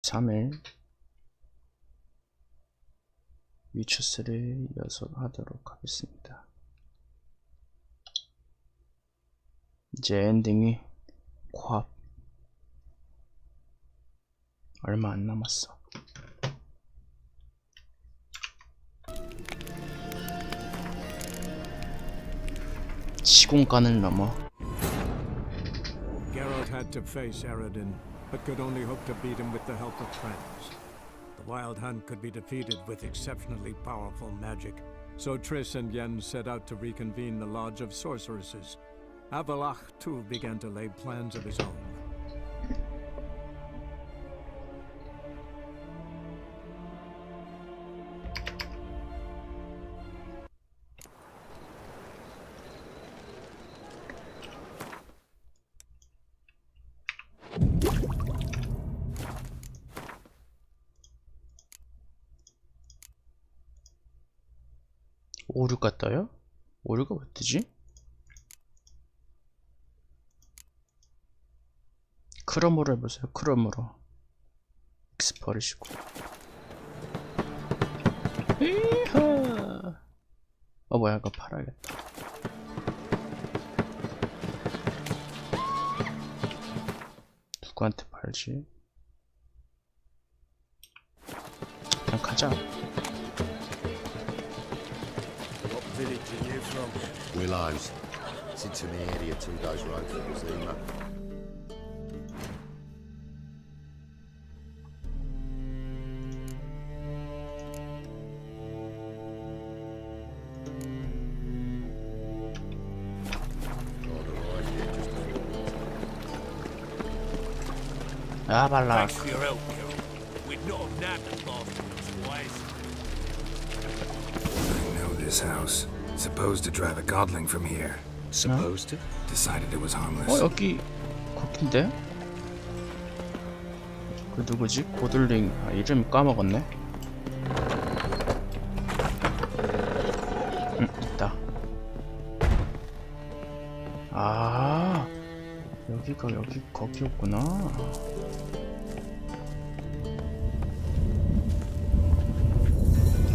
3일 위쳐3 이어서 하도록 하겠습니다. 이제 엔딩이 코앞 얼마 안 남았어. 시공간을 넘어. Geralt had to face Eredin, but could only hope to beat him with the help of friends. The Wild Hunt could be defeated with exceptionally powerful magic, so Triss and Yen set out to reconvene the Lodge of Sorceresses. Avalach, too, began to lay plans of his own. 오류가 떠요? 오류가 왜 뜨지? 크롬으로 해보세요. 크롬으로 X 버리시고. 이하. 뭐야, 이거 팔아야겠다. 누구한테 팔지? 그냥 가자. Village are you from? Willows. Sits in the area 2 days road from Zima. 발라. Thanks for your help, Geralt. We'd not have nabbed the bastards otherwise. I know this house. Supposed to drive a godling from here. Supposed to? Decided it was harmless. 여기 거긴데? 그 누구지? 고들링. 이름 까먹었네. 있다. 여기가 거기였구나.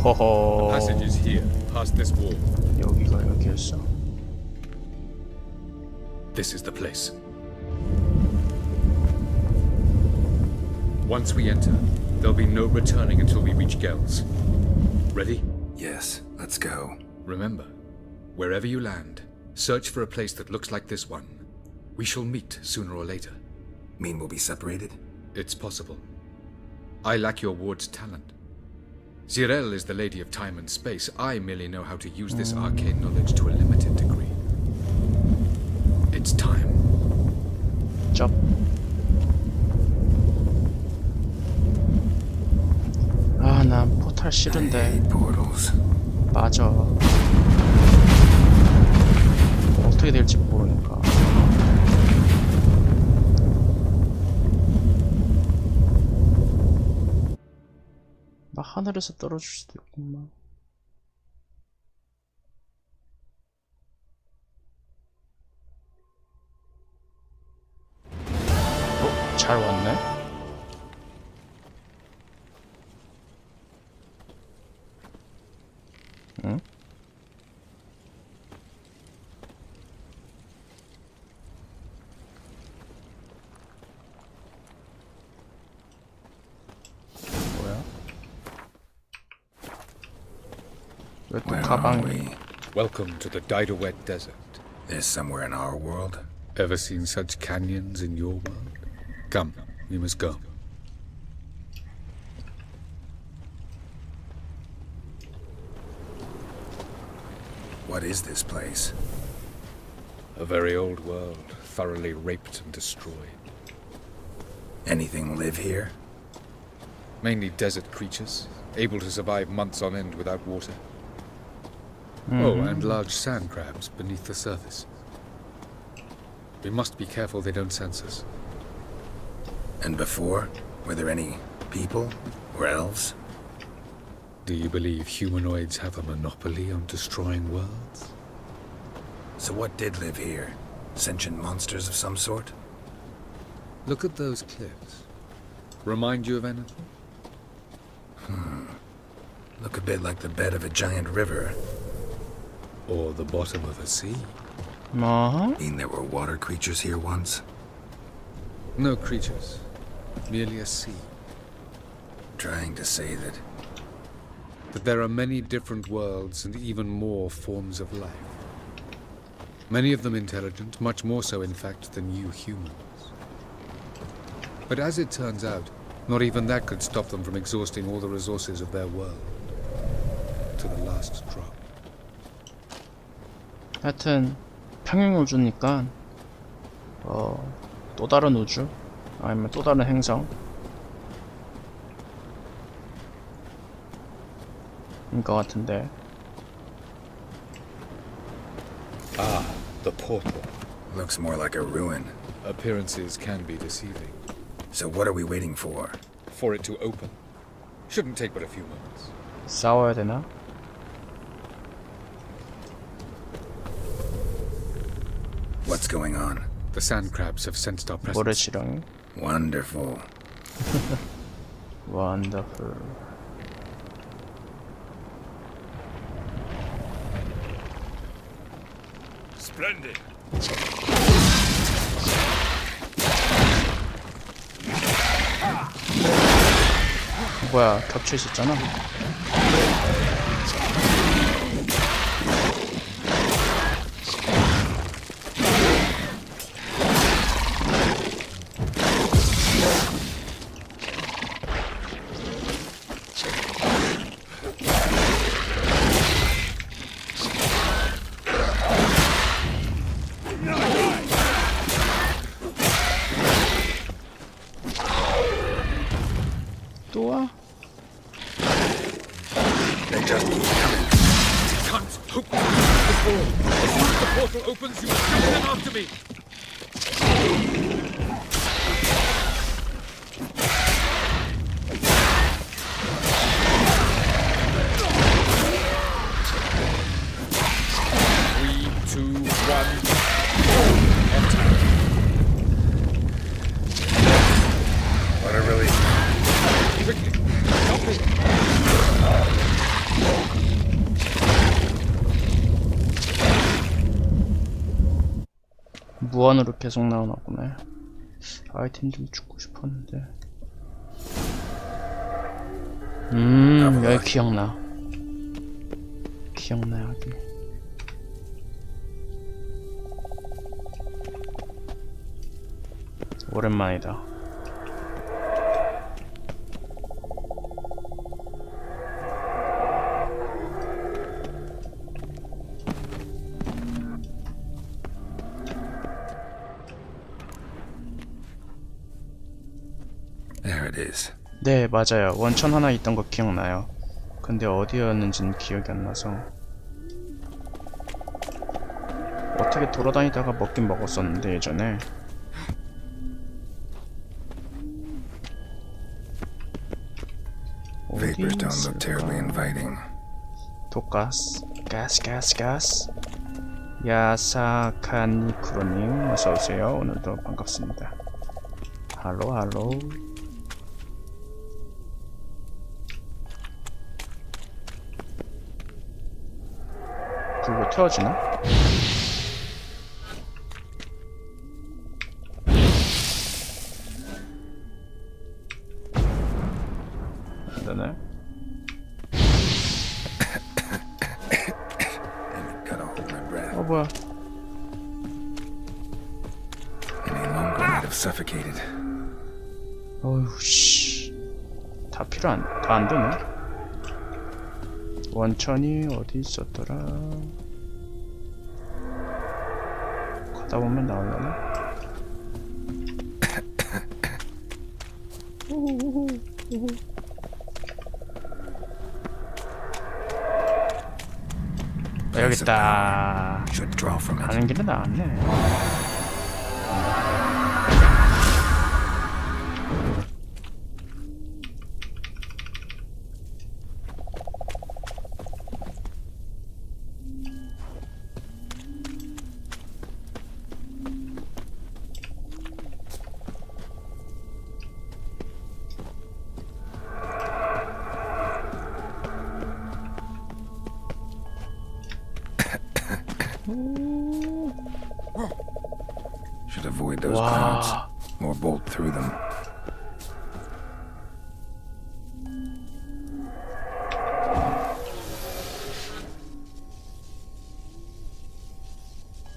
허허. Passage is here, past this wall. 여기가 여기였어. This is the place. Once we enter, there'll be no returning until we reach Gells. Ready? Yes, let's go. Remember, wherever you land, search for a place that looks like this one. We shall meet sooner or later. Mean we'll be separated? It's possible. I lack your ward's talent. Zirel is the lady of time and space. I merely know how to use this arcane knowledge to a limited degree. It's time. 쩝. 난 포탈 싫은데. I hate portals. 맞아. 어떻게 될지 모르니까. 나 하늘에서 떨어질 수도 있구만. 잘 왔네. 응? 뭐야? 왜 또 Where are 가방이? we? Welcome to the Didowet Desert. This somewhere in our world? Ever seen such canyons in your world? Come, we must go. What is this place? A very old world, thoroughly raped and destroyed. Anything live here? Mainly desert creatures, able to survive months on end without water. Oh, and large sand crabs beneath the surface. We must be careful they don't sense us. And before? Were there any people? Or elves? Do you believe humanoids have a monopoly on destroying worlds? So what did live here? Sentient monsters of some sort? Look at those cliffs. remind you of anything? Look a bit like the bed of a giant river. Or the bottom of a sea? Uh-huh. Mean there were water creatures here once? No creatures. Merely a sea. Trying to say that That there are many different worlds and even more forms of life. Many of them intelligent, much more so in fact than you humans. But as it turns out, not even that could stop them from exhausting all the resources of their world. To the last drop. 하여튼 평행 우주니까 또 다른 우주 아니면 또 다른 행성 인 것 같은데. Ah, the portal. looks more like a ruin. Appearances can be deceiving. So what are we waiting for? For it to open. Shouldn't take but a few moments. 싸워야 되나? What's going on? The sand crabs have sensed our presence. 모래시렁이. Wonderful. 원더풀. Splendid. 뭐야, 겹쳐 있었잖아. 또 와? They just keep coming. Can't hope before. As soon as the portal opens, you must jump in after me. Three, two, one. Attack. What a relief. Quickly, jump in. 무한으로 계속 나오나 보네. 아이템 좀 죽고 싶었는데. 여기 기억나. 기억나, 여기. 오랜만이다. There it is. 네, 맞아요. 원천 하나 있던 거 기억나요. 근데 어디였는지는 기억이 안 나서. 어떻게 돌아다니다가 먹긴 먹었었는데, 예전에. Vapors don't look terribly inviting. 독가스, 가스. 야사카니쿠로님, 어서오세요. 오늘도 반갑습니다. 할로. 불로 태워지나? 안되네. Gotta hold my breath. 뭐야. Any longer I'd have suffocated. 어휴, 씨. 다 안 되네. 원천이 어디 있었더라. 가다 보면 나오려나? 여기 있다. Should draw from it. 가는 길에 나왔네. Should avoid those Wow. crowds or bolt through them.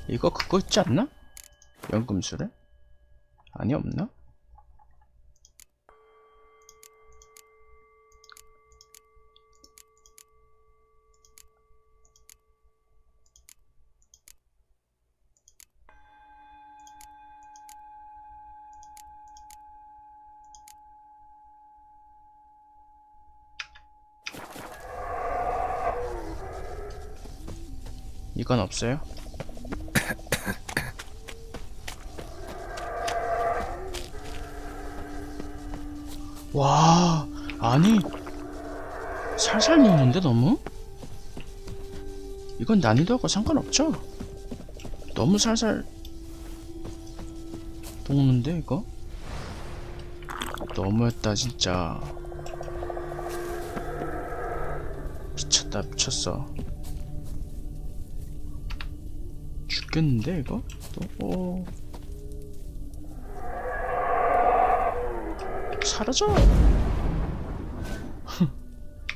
이거 그거 있지 않나? 연금술에? 아니 없나? 이건 없어요? 와, 아니 살살 녹는데 너무? 이건 난이도하고 상관없죠? 너무 살살 녹는데 이거? 너무했다 진짜. 미쳤다 미쳤어. 죽겠는데 이거? 또 사라져!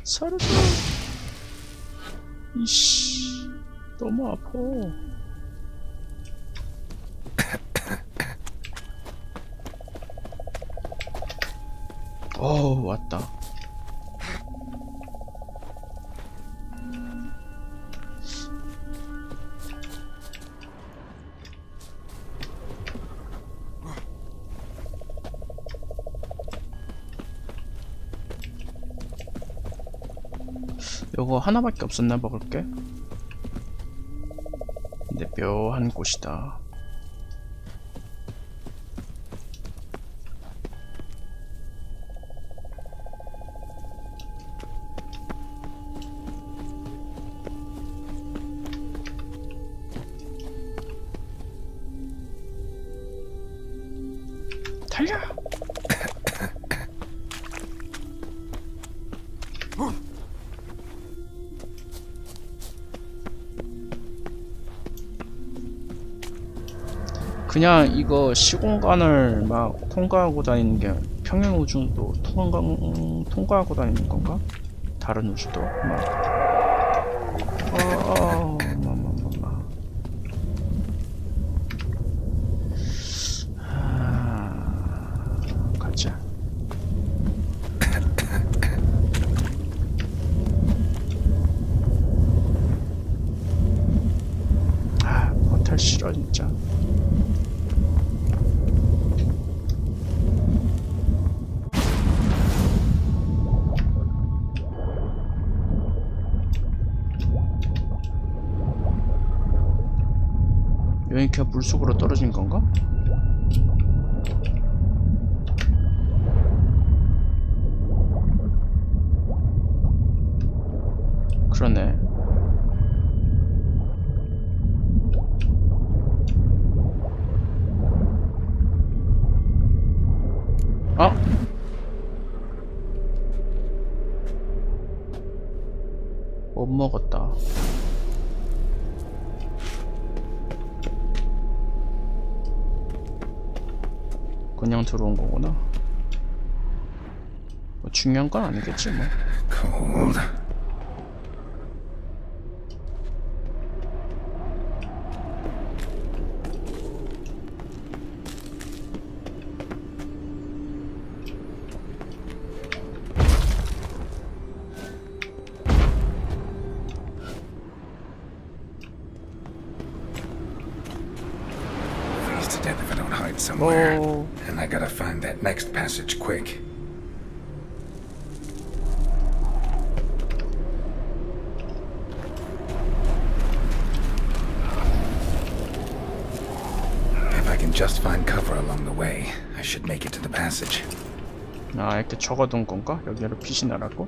사라져! 이씨, 너무 아파. 왔다. 요거 하나밖에 없었나 먹을게. 근데 묘한 곳이다. 달려! 그냥 이거 시공간을 막 통과하고 다니는 게 평행 우주도 통과하고 다니는 건가? 다른 우주도 막. 가자. 포탈 싫어 진짜. 여기가 물속으로 떨어진 건가? 그러네. 못 먹었다. 그냥 들어온 거구나. 뭐 중요한 건 아니겠지 뭐. Cold. Freeze to death if I don't hide somewhere. And I gotta find that next passage quick. If I can just find cover along the way, I should make it to the passage. 이렇게 적어둔 건가? 여기로 빛이 나라고?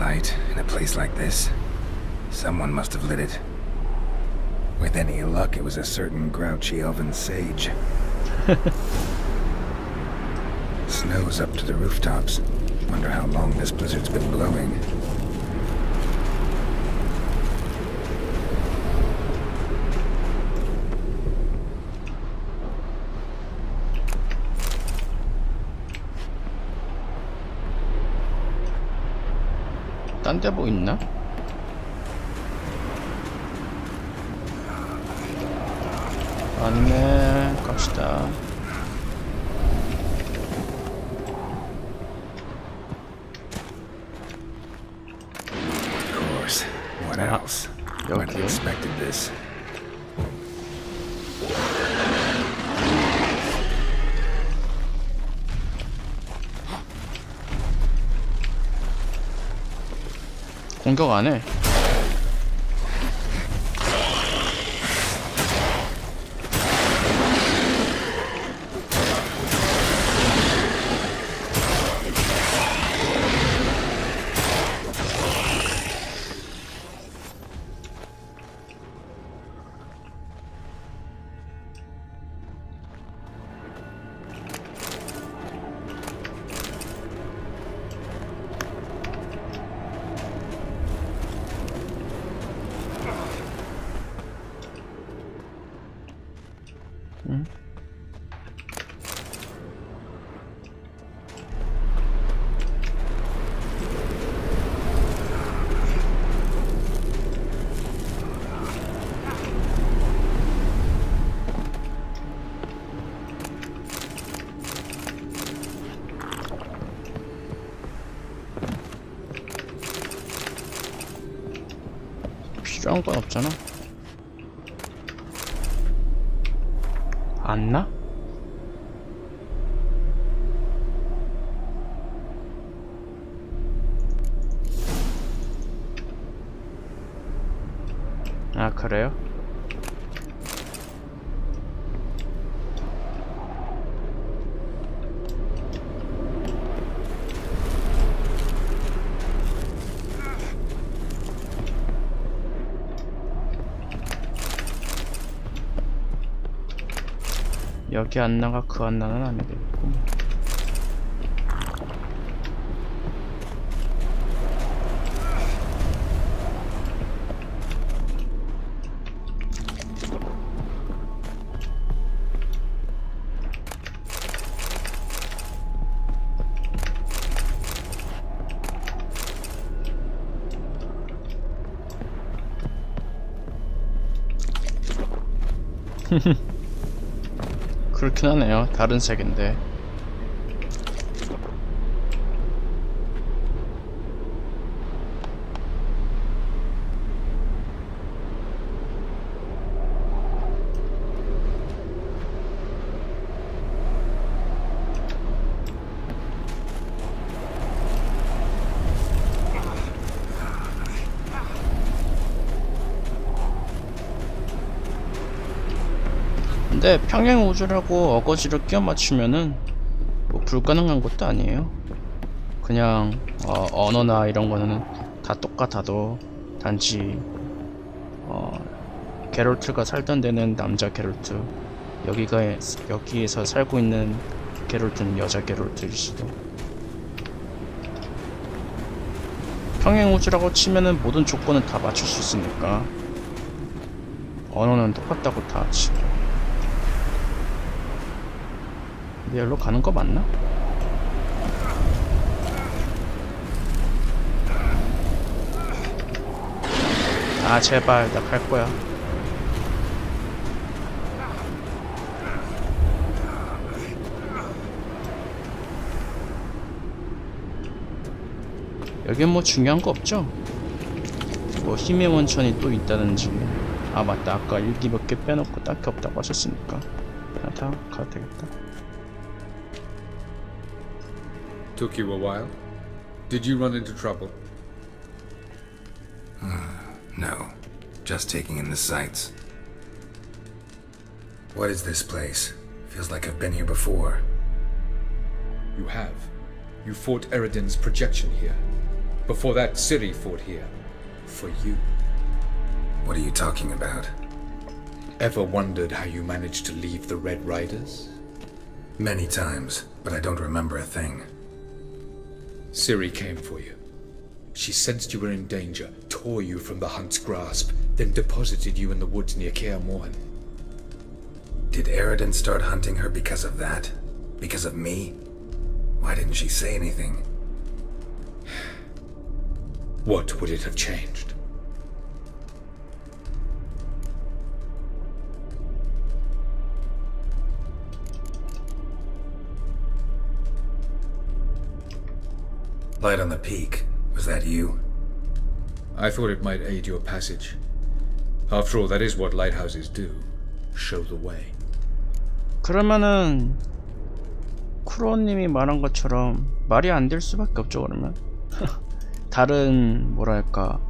light in a place like this. Someone must have lit it. With any luck, it was a certain grouchy elven sage. Snow's up to the rooftops. Wonder how long this blizzard's been blowing. 딴 데 뭐 있나? 맞네. 갑시다. Of course. What else? Wouldn't have expected this. 공격 안 해. 필요한 건 없잖아. 안 나? 아, 그래요? 여기 안나가 그 안나는 아니겠고. 그렇긴 하네요. 다른 색인데. 근데 평행 우주라고 어거지로 끼워 맞추면은 뭐 불가능한 것도 아니에요. 그냥 언어나 이런 거는 다 똑같아도 단지 게롤트가 살던 데는 남자 게롤트, 여기에서 살고 있는 게롤트는 여자 게롤트일 수도. 평행 우주라고 치면은 모든 조건은 다 맞출 수 있으니까 언어는 똑같다고 다 치고. 근데 여기로 가는 거 맞나? 아, 제발 나 갈 거야. 여긴 뭐 중요한 거 없죠? 뭐 힘의 원천이 또 있다든지. 아 맞다, 아까 일기 몇 개 빼놓고 딱히 없다고 하셨으니까 다 가도 되겠다. Took you a while? Did you run into trouble? No. Just taking in the sights. What is this place? Feels like I've been here before. You have. You fought Eredin's projection here. Before that, Ciri fought here. For you. What are you talking about? Ever wondered how you managed to leave the Red Riders? Many times, but I don't remember a thing. Ciri came for you. She sensed you were in danger, tore you from the Hunt's grasp, then deposited you in the woods near Kaer Morhen. Did Eridan start hunting her because of that? Because of me? Why didn't she say anything? What would it have changed? Light on the peak. Was that you? I thought it might aid your passage. After all, that is what lighthouses do. Show the way. 그러면은 쿠로님이 말한 것처럼 말이 안 될 수밖에 없죠. 그러면 다른 뭐랄까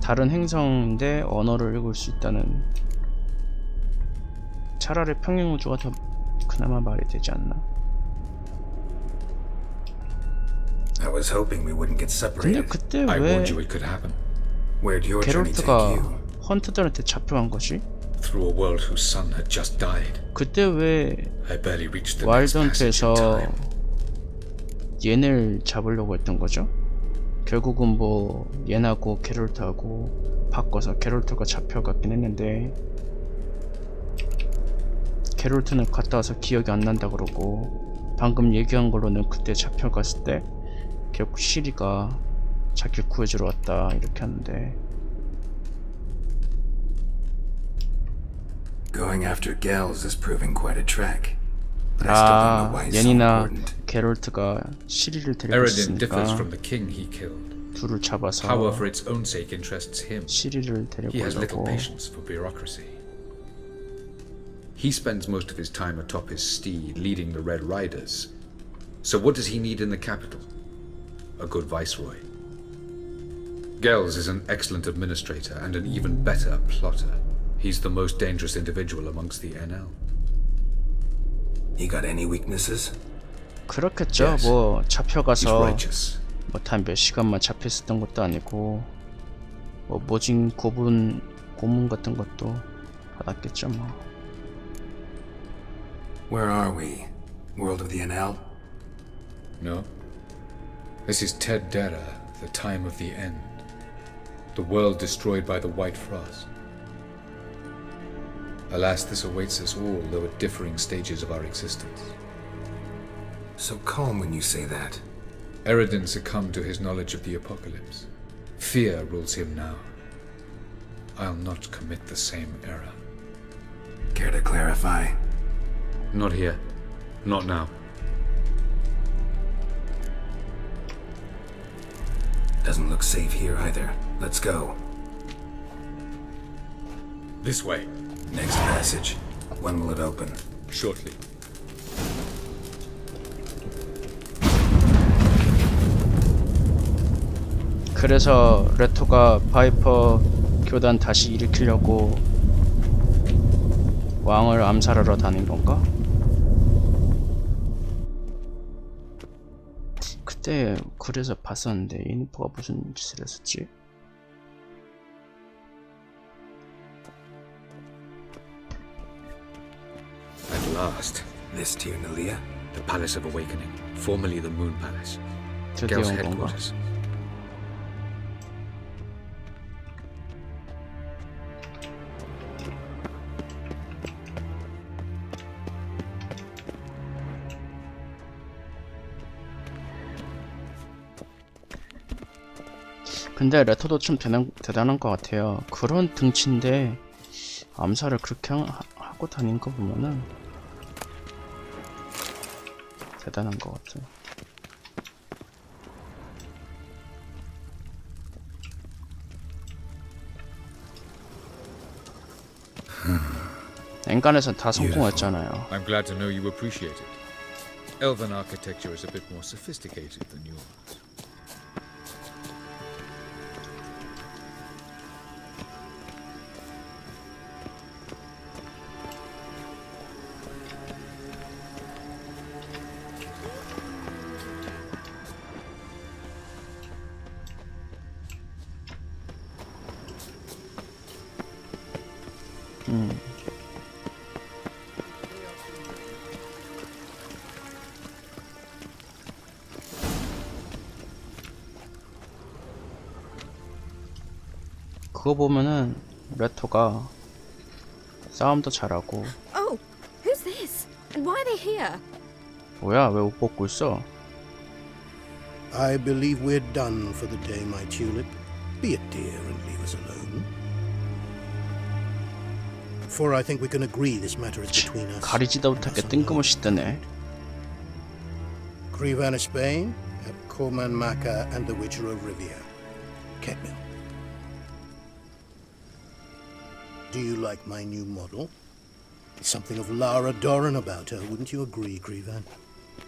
다른 행성인데 언어를 읽을 수 있다는, 차라리 평행우주가 더 그나마 말이 되지 않나. I was hoping we wouldn't get 근데 separated. 그때 I 왜 warned you it could happen. Where'd your journey take 게롤트가 you? 헌트들한테 잡혀간 거지? Through a world whose sun had just died. 그때 왜 I barely reached the next passage 와일드헌트에서 in time. 옌을 잡으려고 했던 거죠? 결국은 뭐 옌하고 게롤트하고 바꿔서 게롤트가 잡혀갔긴 했는데, 게롤트는 갔다 와서 기억이 안 난다 그러고, 방금 얘기한 걸로는 그때 잡혀갔을 때 결국 시리가 자기 구해주러 왔다 이렇게 하는데, Going after Gels is proving quite a trek. But I still don't know why it's so 옌이나 important. 게롤트가 시리를 데리고 Eridan differs 있으니까 from the king he killed. 둘을 잡아서 Power for its own sake interests him. 시리를 데리고 He has little 오려고. patience for bureaucracy. He spends most of his time atop his steed, leading the Red Riders. So what does he need in the capital? A good viceroy. Gels is an excellent administrator and an even better plotter. He's the most dangerous individual amongst the NL. You got any weaknesses? 그렇겠죠. Yes. 뭐 He's 잡혀가서 righteous. 뭐 단 몇 시간만 잡혔었던 것도 아니고, 뭐 모진 고문 같은 것도 받았겠죠 뭐. Where are we? World of the NL? No. This is Ted Dera, the time of the end. The world destroyed by the White Frost. Alas, this awaits us all, though at differing stages of our existence. So calm when you say that. Eridan succumbed to his knowledge of the apocalypse. Fear rules him now. I'll not commit the same error. Care to clarify? Not here. Not now. Doesn't look safe here either. Let's go. This way. Next passage. When will it open? Shortly. 그래서 레토가 바이퍼 교단 다시 일으키려고 왕을 암살하러 다닌 건가? 그때 그래서 봤었는데 이니퍼가 무슨 짓을 했었지? At last. This to you, Nalia? The Palace of Awakening, formerly the Moon Palace. 드디어 Gel's 온 건가? headquarters. 근데 레토도 좀 대단한 것 같아요. 그런 등치인데 암살을 그렇게 하고 다닌 거 보면은 대단한 것 같아요. 엔간에선 다 성공했잖아요. I'm glad to know you appreciate it. Elven architecture is a bit more sophisticated than yours. 그거 보면은 레토가 싸움도 잘하고. Oh, who's this? And why are they here? 뭐야, 왜 옷 벗고 있어? I believe we're done for the day, my tulip. Be a dear and leave us alone. For I think we can agree this matter is between us. 가리지도 못하게 뜬금없이 뜨네. Crevan of Spain, Corman Maca, and the Witcher of Rivia. Ketmil. Do you like my new model? It's something of Lara Doran about her, wouldn't you agree, Crevan?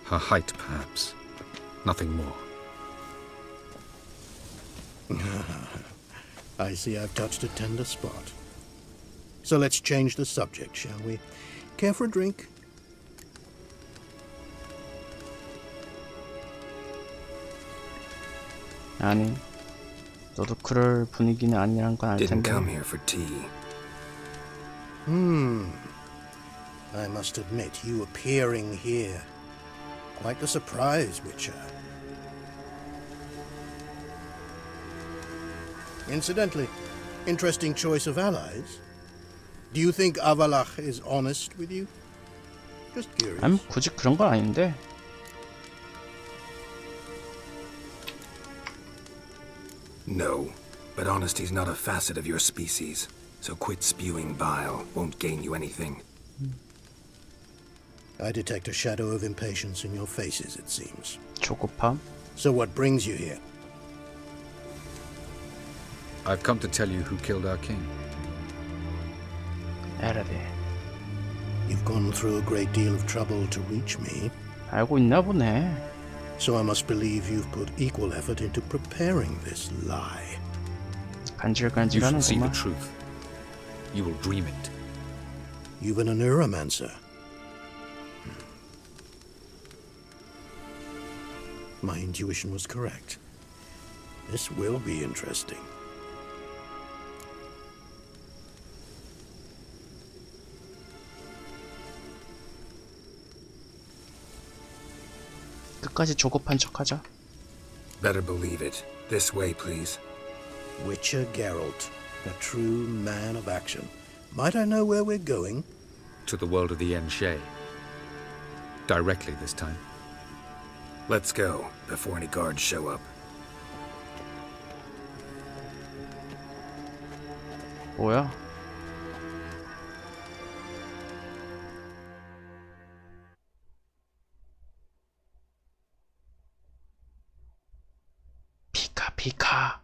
Her height, perhaps. Nothing more. I see I've touched a tender spot. So let's change the subject, shall we? Care for a drink? 아니, 너도 그럴 분위기는 아니란 건 알 Didn't 텐데. come here for tea. I must admit, you appearing here. Quite the surprise, Witcher. Incidentally, interesting choice of allies. Do you think Avalach is honest with you? Just curious. 아니, 굳이 그런 건 아닌데. No, but honesty's not a facet of your species. So quit spewing bile. Won't gain you anything. I detect a shadow of impatience in your faces, it seems. 조급함? So what brings you here? I've come to tell you who killed our king. 에라데. You've gone through a great deal of trouble to reach me, 알고 있나 보네. so I must believe you've put equal effort into preparing this lie. You shall see the 간질간질하는구만. truth. You will dream it. You've been a neuromancer. My intuition was correct. This will be interesting. 끝까지 조급한 척하자. Better believe it. This way, please. Witcher Geralt, a true man of action. Might I know where we're going? To the world of the Enshe. Directly this time. Let's go, before any guards show up. 뭐야? 피카.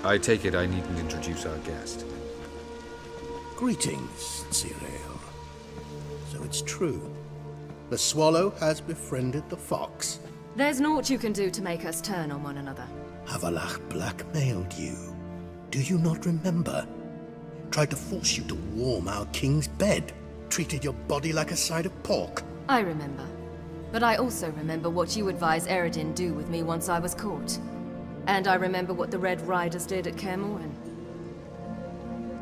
I take it I needn't introduce our guest. Greetings, Cyril. So it's true. The swallow has befriended the fox. There's naught you can do to make us turn on one another. Avalach blackmailed you. Do you not remember? Tried to force you to warm our king's bed. Treated your body like a side of pork. I remember. But I also remember what you advised Eredin do with me once I was caught. And I remember what the Red Riders did at Kaer Morhen.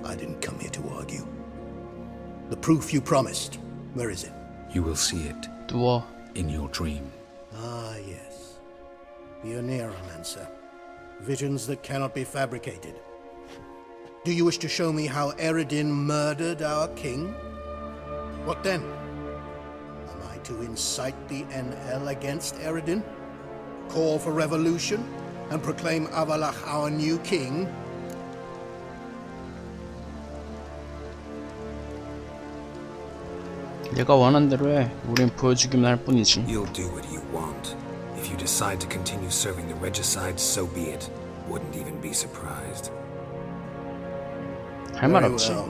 I didn't come here to argue. The proof you promised, where is it? You will see it 누워. in your dream. Ah, yes. The Oneiromancer. Visions that cannot be fabricated. Do you wish to show me how Eredin murdered our king? What then? Am I to incite the NL against Eredin? Call for revolution? And proclaim Avalach our new king? 내가 원한 대로 해. 우린 보여주기만 할 뿐이지. You'll do what you want. If you decide to continue serving the regicide, so be it. Wouldn't even be surprised. 할 말 Very 없지. well.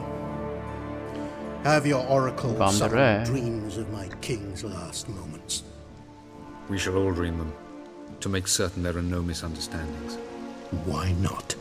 Have your oracle 마음대로 summon 해. dreams of my king's last moments. We shall all dream them, to make certain there are no misunderstandings. Why not?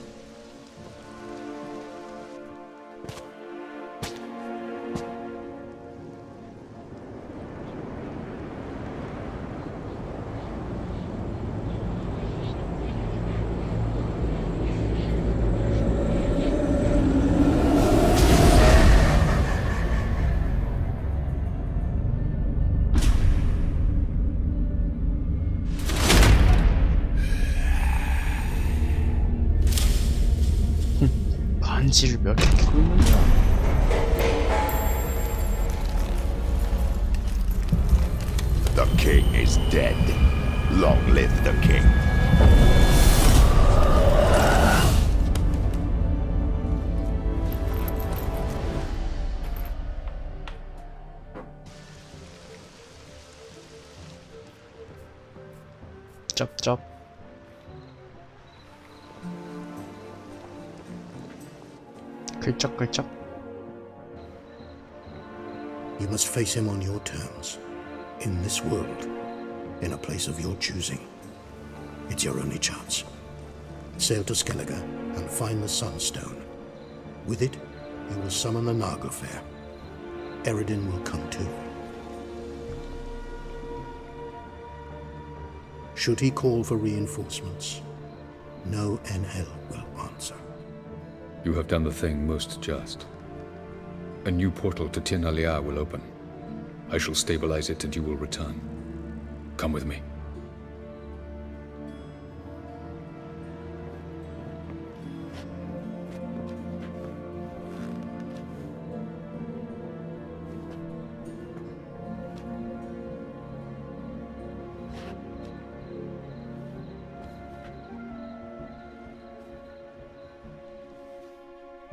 반지를 몇 개 끼고 있는 거야? The king is dead. Long live the king. 쩝쩝. 글쩍글쩍. You must face him on your terms. In this world. In a place of your choosing. It's your only chance. Sail to Skellige and find the Sunstone. With it, you will summon the Naglfar. Eredin will come too. Should he call for reinforcements, no NL will answer. You have done the thing most just. A new portal to Tir na Liar will open. I shall stabilize it and you will return. Come with me.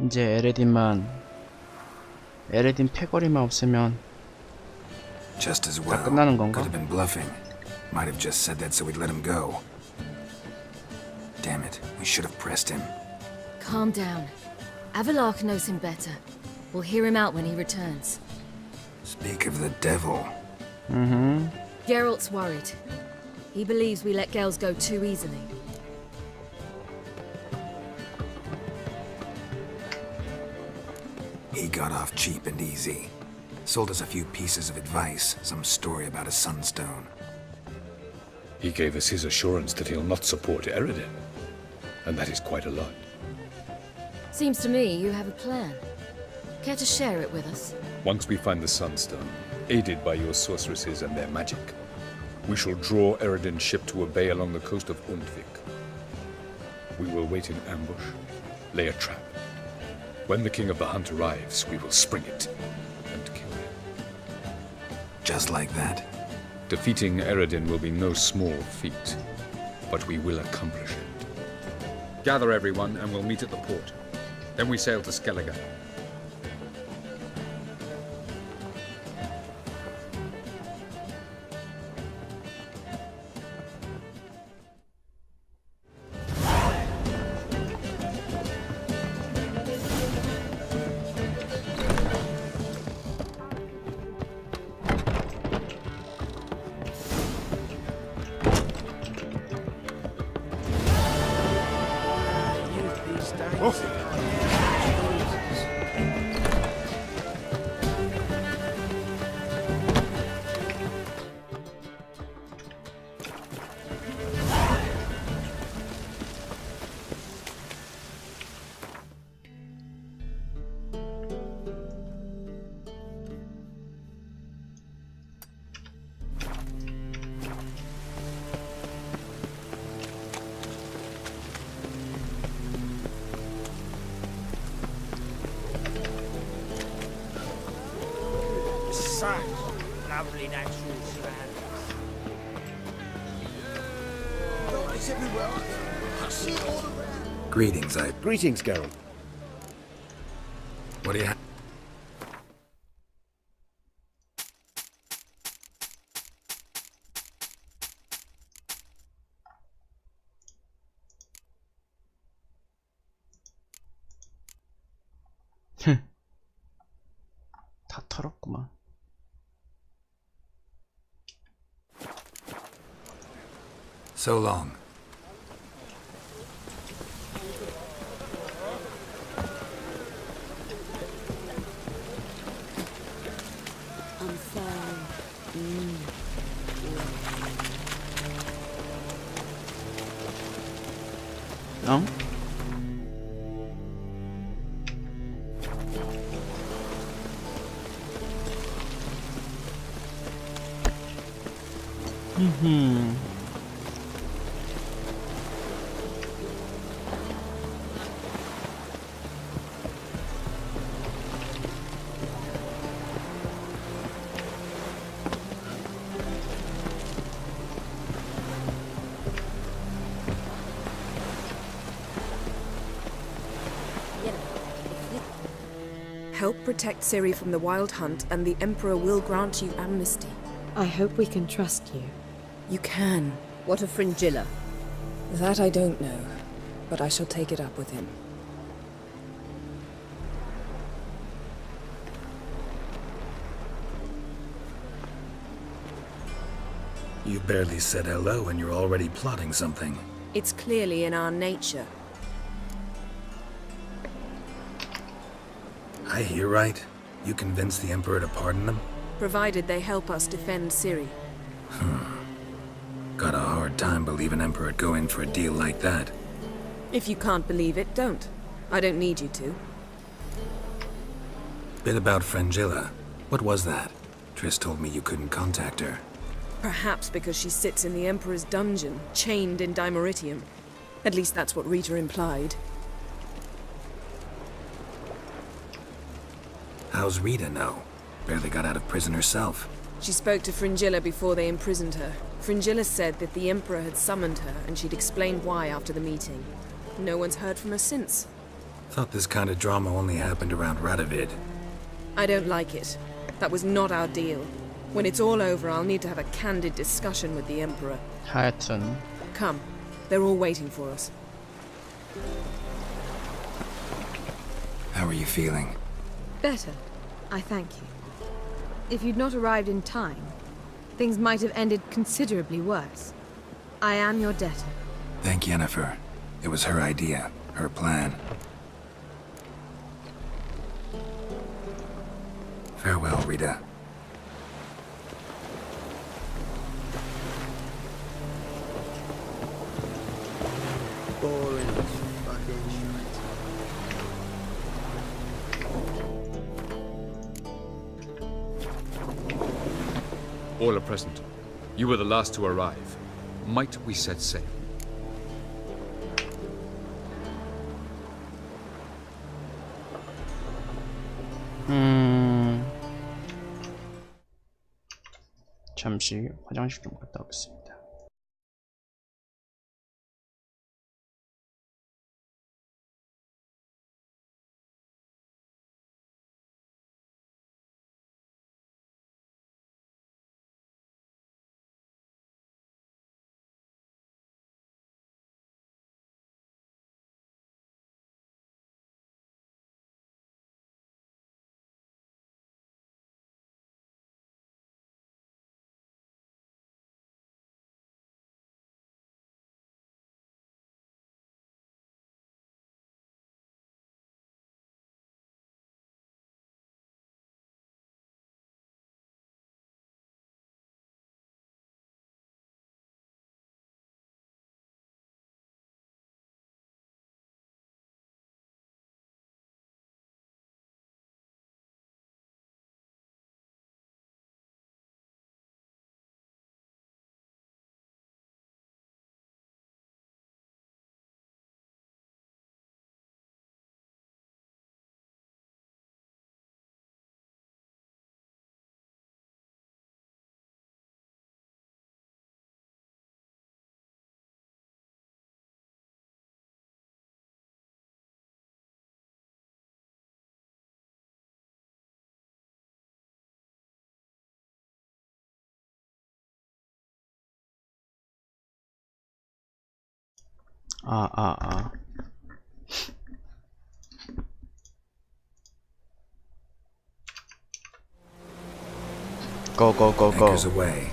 이제 에레딘 패거리만 없으면 Just as 다 well. 끝나는 Could 건가? have been bluffing. Might have just said that so we'd let him go. Damn it, we should have pressed him. Calm down. Avalok knows him better. We'll hear him out when he returns. Speak of the devil. Geralt's worried. He believes we let girls go too easily. He got off cheap and easy. Sold us a few pieces of advice, some story about a sunstone. He gave us his assurance that he'll not support Eredin. And that is quite a lot. Seems to me you have a plan. Care to share it with us? Once we find the Sunstone, aided by your sorceresses and their magic, we shall draw Eredin's ship to a bay along the coast of Undvik. We will wait in ambush, lay a trap. When the King of the Hunt arrives, we will spring it and kill him. Just like that. Defeating Eredin will be no small feat, but we will accomplish it. Gather everyone and we'll meet at the port. Then we sail to Skellige. Such lovely natural surroundings. Greetings, Greetings, Geralt. What do you have? 다 털었구만. So long. I'm sorry. 어? 흠흠. Help protect Ciri from the Wild Hunt, and the Emperor will grant you amnesty. I hope we can trust you. You can. What of Fringilla? That I don't know, but I shall take it up with him. You barely said hello and you're already plotting something. It's clearly in our nature. I hear right? You convinced the Emperor to pardon them? Provided they help us defend Ciri. Got a hard time believing Emperor'd go in for a deal like that. If you can't believe it, don't. I don't need you to. Bit about Fringilla. What was that? Triss told me you couldn't contact her. Perhaps because she sits in the Emperor's dungeon, chained in Dimeritium. At least that's what Rita implied. How's Rita know? Barely got out of prison herself. She spoke to Fringilla before they imprisoned her. Fringilla said that the Emperor had summoned her, and she'd explained why after the meeting. No one's heard from her since. Thought this kind of drama only happened around Radovid. I don't like it. That was not our deal. When it's all over, I'll need to have a candid discussion with the Emperor. 하여튼 Come. They're all waiting for us. How are you feeling? Better. I thank you. If you'd not arrived in time, things might have ended considerably worse. I am your debtor. Thank Yennefer. It was her idea, her plan. Farewell, Rita. Boring as fucking shite. All are present. You were the last to arrive. Might we set sail? 잠시 화장실 좀 갔다 오겠습니다. Go, go, go, go. Anchors away.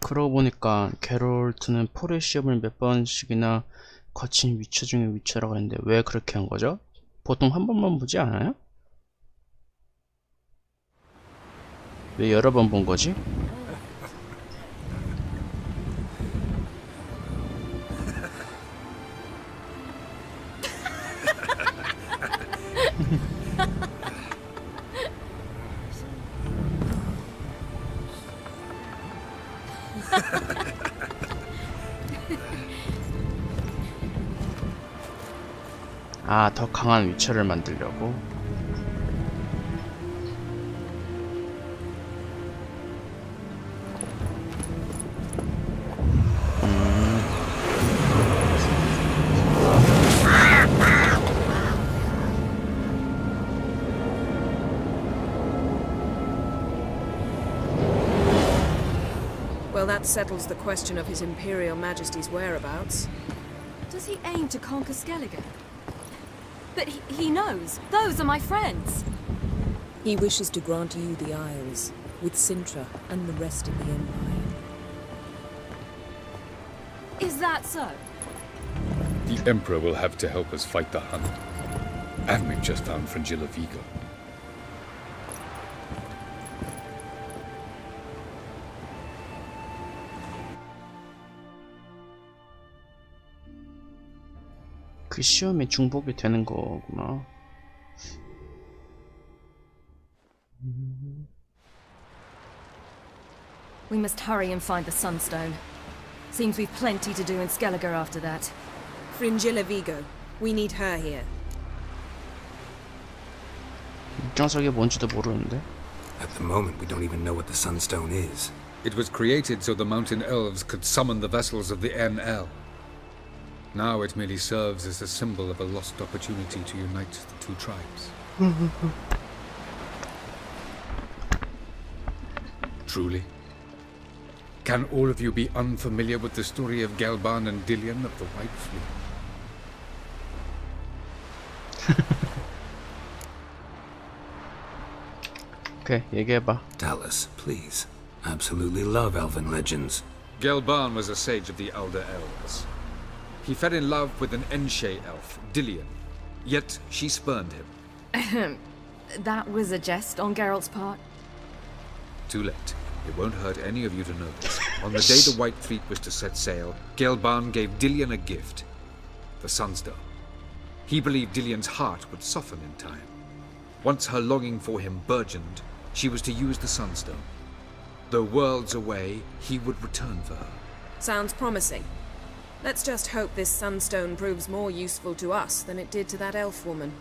그러고 보니까 게롤트는 폴의 시험을 몇 번씩이나 거친 위쳐 중에 위쳐라고 했는데 왜 그렇게 한 거죠? 보통 한 번만 보지 않아요? 왜 여러 번 본 거지? 아, 더 강한 위쳐를 만들려고? Well, that settles the question of His Imperial Majesty's whereabouts. Does he aim to conquer Skellige? But he knows. Those are my friends. He wishes to grant you the Isles, with Sintra and the rest of the Empire. Is that so? The Emperor will have to help us fight the Hunt. And we've just found Fringilla Vigo. 그 시험에 중복이 되는 거구나. We must hurry and find the Sunstone. Seems we've plenty to do in Skellige after that. Fringilla Vigo. We need her here. 이 녀석이 뭔지도 모르는데. At the moment, we don't even know what the Sunstone is. It was created so the mountain elves could summon the vessels of the NL. Now it merely serves as a symbol of a lost opportunity to unite the two tribes. Truly? Can all of you be unfamiliar with the story of Gelban and Dillion of the White Fleet? 오케이, 얘기해봐. Tell us, please. Absolutely love elven legends. Gelban was a sage of the Elder Elves. He fell in love with an Enshe elf, Dillion. Yet she spurned him. That was a jest on Geralt's part. Too late. It won't hurt any of you to know this. On the day the White Fleet was to set sail, Gelban gave Dillion a gift. The Sunstone. He believed Dillion's heart would soften in time. Once her longing for him burgeoned, she was to use the Sunstone. Though worlds away, he would return for her. Sounds promising. Let's just hope this Sunstone proves more useful to us than it did to that elf woman.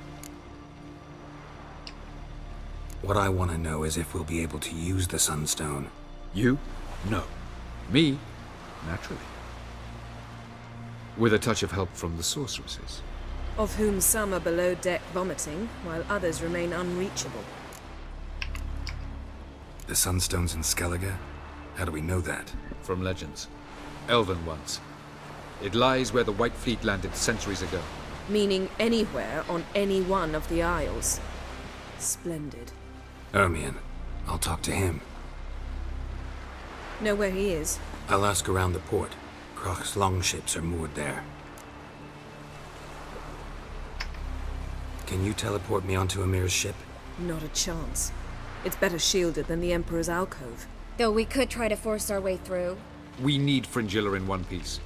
What I want to know is if we'll be able to use the Sunstone. You? No. Me? Naturally. With a touch of help from the sorceresses. Of whom some are below deck vomiting, while others remain unreachable. The Sunstone's in Skellige? How do we know that? From legends. Elven ones. It lies where the White Fleet landed centuries ago. Meaning anywhere on any one of the Isles. Splendid. Ermion. I'll talk to him. Know where he is? I'll ask around the port. Croc's longships are moored there. Can you teleport me onto Amir's ship? Not a chance. It's better shielded than the Emperor's alcove. Though we could try to force our way through. We need Fringilla in one piece.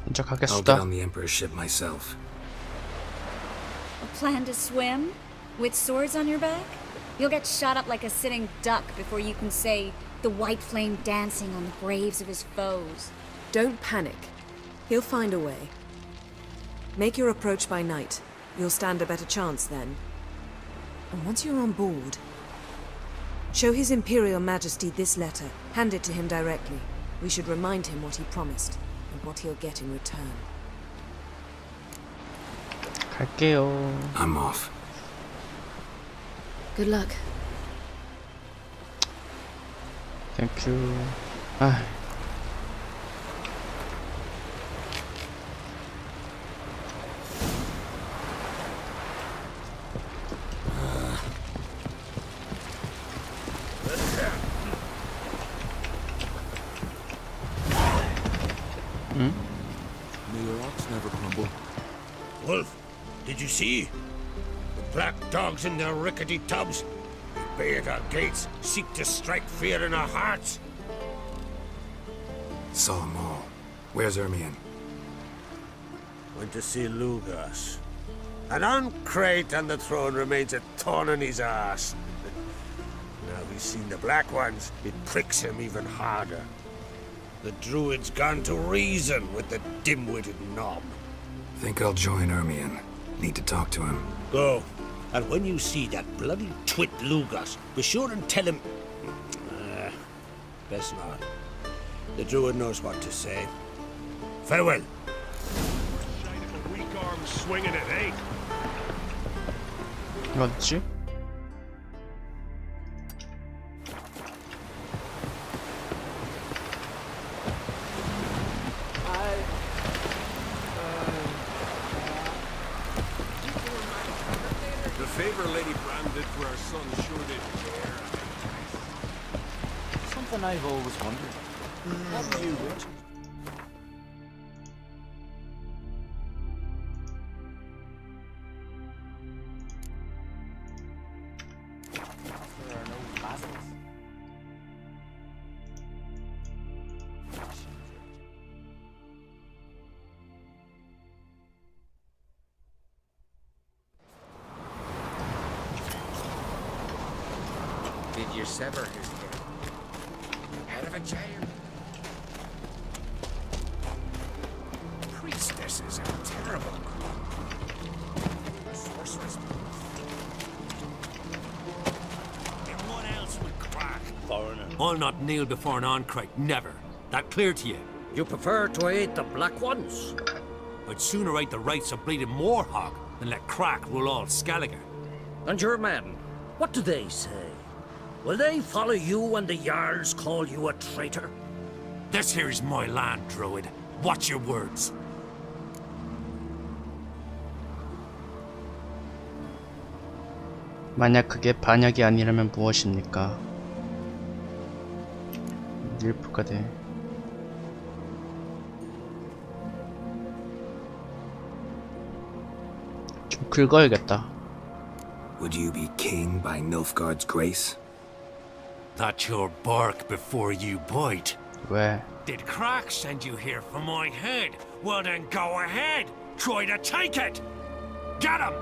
먼저 I'll get 가겠습니다. on the Emperor's ship myself. A plan to swim? With swords on your back? You'll get shot up like a sitting duck before you can say the white flame dancing on the graves of his foes. Don't panic. He'll find a way. Make your approach by night. You'll stand a better chance then. And once you're on board, show His Imperial Majesty this letter. Hand it to him directly. We should remind him what he promised, and what he'll get in return. 갈게요. I'm off. Good luck. 땡큐. 아. 응? May your rocks never crumble. Wolf, did you see? The black dogs in their rickety tubs. They bay at our gates, seek to strike fear in our hearts. Saw them all. Where's Ermion? Went to see Lugas. An uncrate on the throne remains a thorn in his ass. Now he's seen the Black Ones, it pricks him even harder. The Druid's gone to reason with the dim-witted knob. Think I'll join Ermion. Need to talk to him. Go. And when you see that bloody twit Lugas, be sure and tell him... best not. The Druid knows what to say. Farewell. A weak arm swinging at 8. 어딨지? The favor Lady Brand did for our son sure did care. Something I've always wondered. What do you want? There are no vassals. Did you sever his head? Out of a jail? Priestesses are terrible. The sorceress. And what else would crack, foreigner? I'll not kneel before an Oncrite, never. That clear to you? You prefer to aid the Black Ones? I'd sooner aid the rights of bleeding Morhog than let Crack rule all Skellige. And your men, what do they say? Will they follow you when the Jarls call you a traitor? This here is my land, Druid. Watch your words. 만약 그게 반역이 아니라면 무엇입니까? 닐프가 돼. 좀 긁어야겠다. Would you be king by Nilfgaard's grace? That's your bark before you bite. 왜? Did Crack send you here for my head? Well then go ahead. Try to take it. Get him.